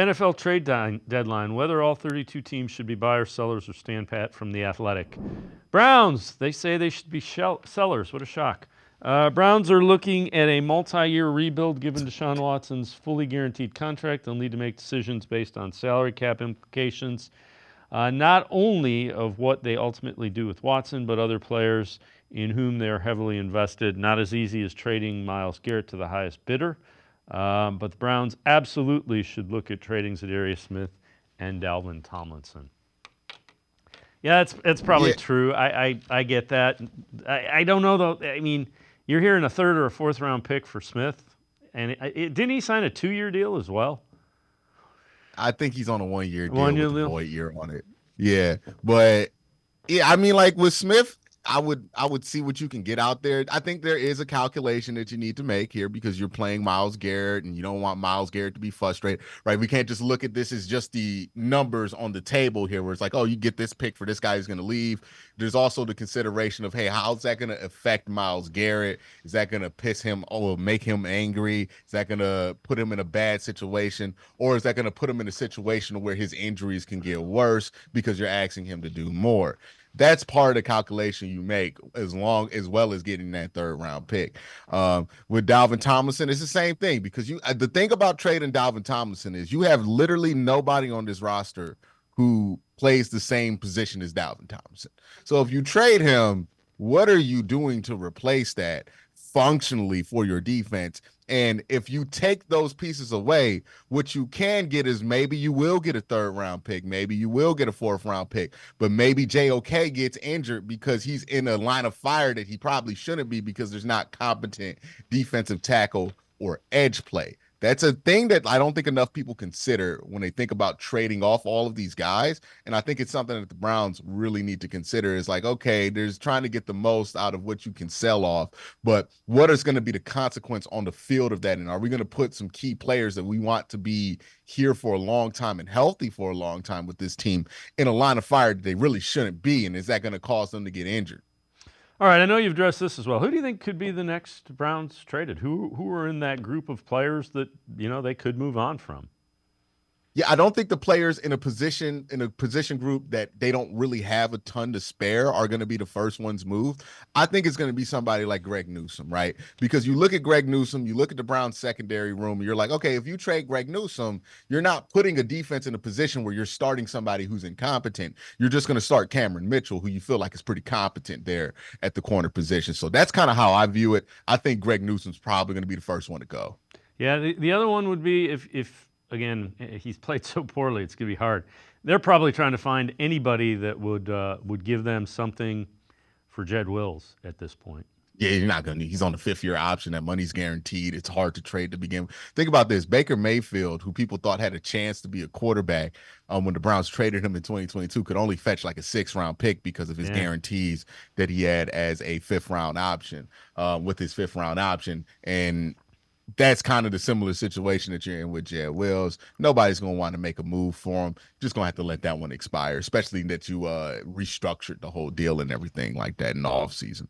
NFL trade deadline, whether all 32 teams should be buyers, sellers, or stand pat from The Athletic. Browns, they say they should be sellers. What a shock. Browns are looking at a multi-year rebuild given Deshaun Watson's fully guaranteed contract. They'll need to make decisions based on salary cap implications, not only of what they ultimately do with Watson, but other players in whom they are heavily invested. Not as easy as trading Myles Garrett to the highest bidder. But the Browns absolutely should look at trading Za'Darius Smith and Dalvin Tomlinson. Yeah, it's probably true. I get that. I don't know though. I mean, you're hearing a third or a fourth round pick for Smith, and didn't he sign a 2-year deal as well? I think he's on a 1-year deal 1 year with the deal. void year on it. Yeah, but yeah, I mean, like with Smith, I would see what you can get out there. I think there is a calculation that you need to make here because you're playing Myles Garrett and you don't want Myles Garrett to be frustrated, right? We can't just look at this as just the numbers on the table here where it's like, oh, you get this pick for this guy who's going to leave. There's also the consideration of, hey, how's that going to affect Myles Garrett? Is that going to piss him or make him angry? Is that going to put him in a bad situation? Or is that going to put him in a situation where his injuries can get worse because you're asking him to do more? That's part of the calculation you make as well as getting that third round pick. With Dalvin Tomlinson, it's the same thing because the thing about trading Dalvin Tomlinson is you have literally nobody on this roster who plays the same position as Dalvin Tomlinson. So if you trade him, what are you doing to replace that functionally for your defense? And if you take those pieces away, what you can get is maybe you will get a third round pick, maybe you will get a fourth round pick, but maybe JOK gets injured because he's in a line of fire that he probably shouldn't be because there's not competent defensive tackle or edge play. That's a thing that I don't think enough people consider when they think about trading off all of these guys. And I think it's something that the Browns really need to consider is like, okay, there's trying to get the most out of what you can sell off, but what is going to be the consequence on the field of that? And are we going to put some key players that we want to be here for a long time and healthy for a long time with this team in a line of fire that they really shouldn't be? And is that going to cause them to get injured? All right, I know you've addressed this as well. Who do you think could be the next Browns traded? Who are in that group of players that they could move on from? Yeah, I don't think the players in a position group that they don't really have a ton to spare are going to be the first ones moved. I think it's going to be somebody like Greg Newsome, right? Because you look at Greg Newsome, you look at the Browns secondary room, and you're like, okay, if you trade Greg Newsome, you're not putting a defense in a position where you're starting somebody who's incompetent. You're just going to start Cameron Mitchell, who you feel like is pretty competent there at the corner position. So that's kind of how I view it. I think Greg Newsome's probably going to be the first one to go. Yeah, the other one would be if again he's played so poorly, it's gonna be hard. They're probably trying to find anybody that would give them something for Jed Wills at this point. Yeah, you're not gonna. He's on the 5th-year option. That money's guaranteed. It's hard to trade to begin. Think about this: Baker Mayfield, who people thought had a chance to be a quarterback, when the Browns traded him in 2022, could only fetch like a 6th-round pick because of his Yeah. guarantees that he had as a 5th-round option. With his 5th-round option, and that's kind of the similar situation that you're in with Jed Wills. Nobody's going to want to make a move for him. Just going to have to let that one expire, especially that you restructured the whole deal and everything like that in the offseason.